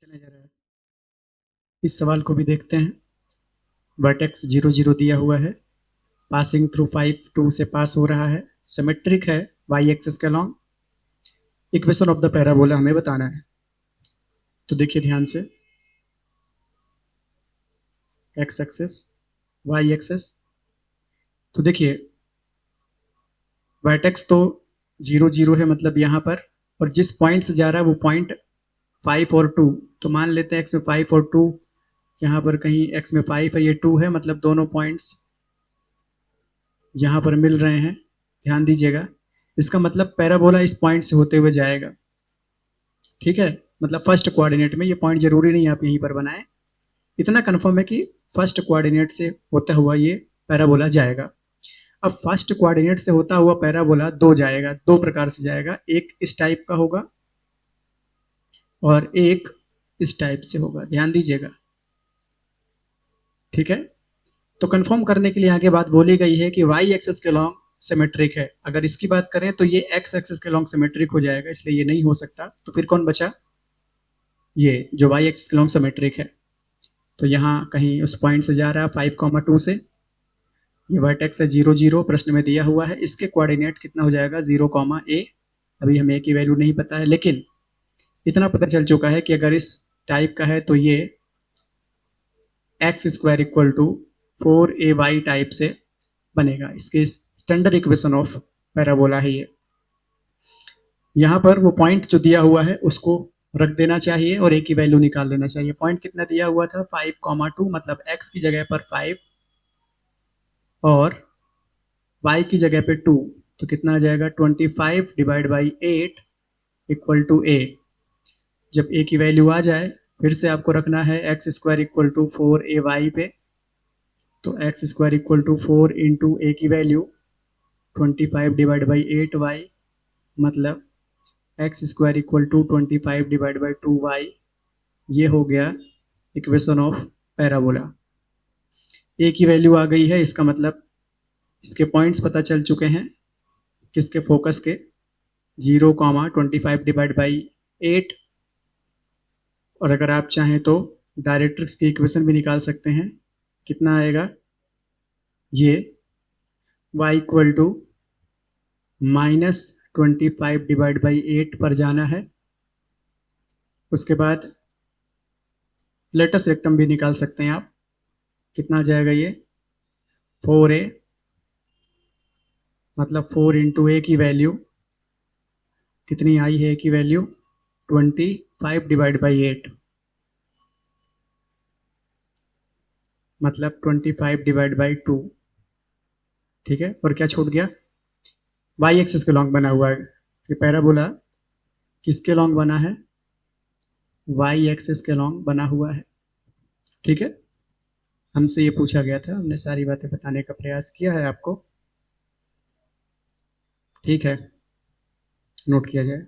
चले जा रहा है। इस सवाल को भी देखते हैं। वर्टेक्स 0 0 दिया हुआ है, पासिंग थ्रू 5 2 से पास हो रहा है, सिमेट्रिक है वाई एक्सिस के along. Equation of the parabola हमें बताना है। तो देखिए ध्यान से, एक्स एक्सिस, वाई एक्सिस। तो देखिए वर्टेक्स तो 0 0 है, मतलब यहाँ पर, और जिस पॉइंट से जा रहा है वो पॉइंट 5 और 2। तो मान लेते हैं एक्स में 5 और 2, यहाँ पर कहीं एक्स में 5 है, ये 2 है, मतलब दोनों पॉइंट्स यहाँ पर मिल रहे हैं। ध्यान दीजिएगा, इसका मतलब पैराबोला इस पॉइंट से होते हुए जाएगा। ठीक है, मतलब फर्स्ट कोऑर्डिनेट में, ये पॉइंट जरूरी नहीं आप यहीं पर बनाएं, इतना कंफर्म है कि फर्स्ट कोऑर्डिनेट से होता हुआ ये पैराबोला जाएगा। अब फर्स्ट कोऑर्डिनेट से होता हुआ पैराबोला दो जाएगा, दो प्रकार से जाएगा, एक इस टाइप का होगा और एक इस टाइप से होगा। ध्यान दीजिएगा, ठीक है। तो कंफर्म करने के लिए आगे बात बोली गई है कि वाई एक्सिस के लॉन्ग सिमेट्रिक है। अगर इसकी बात करें तो ये एक्स एक्सिस के लॉन्ग सिमेट्रिक हो जाएगा, इसलिए ये नहीं हो सकता। तो फिर कौन बचा? ये जो वाई एक्सिस के लॉन्ग सिमेट्रिक है। तो यहाँ कहीं उस पॉइंट से जा रहा है 5,2 से, ये वर्टेक्स है 0 0, प्रश्न में दिया हुआ है। इसके कोऑर्डिनेट कितना हो जाएगा? 0, a। अभी हमें a की वैल्यू नहीं पता है, लेकिन इतना पता चल चुका है कि अगर इस टाइप का है तो ये x square equal to 4ay type से बनेगा। इसके स्टैंडर्ड इक्वेशन ऑफ पैराबोला है ये। यहाँ पर वो पॉइंट जो दिया हुआ है उसको रख देना चाहिए और a की वैल्यू निकाल देना चाहिए। पॉइंट कितना दिया हुआ था? 5,2, मतलब x की जगह पर 5 और y की जगह पे 2। तो कितना आ जाएगा? 25 divide by 8 equal to a। जब a की वैल्यू आ जाए, फिर से आपको रखना है x square equal to 4ay पे। तो x square equal to 4 into a की वैल्यू 25 डिवाइड बाई 8y, मतलब x square equal to 25 divide by 2y। ये हो गया इक्वेशन ऑफ पैराबोला। ए की वैल्यू आ गई है, इसका मतलब इसके पॉइंट्स पता चल चुके हैं, किसके? फोकस के। 0, 25 डिवाइड बाई 8। और अगर आप चाहें तो डायरेक्ट्रिक्स की इक्वेशन भी निकाल सकते हैं। कितना आएगा? ये y equal to -25 divide by 8 पर जाना है। उसके बाद लेटेस्ट रेक्टम भी निकाल सकते हैं आप। कितना आ जाएगा ये? 4a, मतलब 4 इंटू ए की वैल्यू कितनी आई है? की वैल्यू 25 डिवाइड बाई 8, मतलब 25 डिवाइड बाई 2। ठीक है, और क्या छूट गया? वाई एक्सिस के लॉन्ग बना हुआ है। ये पैराबोला किसके लॉन्ग बना है? वाई एक्सिस के लॉन्ग बना हुआ है। ठीक है, हमसे ये पूछा गया था, हमने सारी बातें बताने का प्रयास किया है आपको। ठीक है, नोट किया जाए।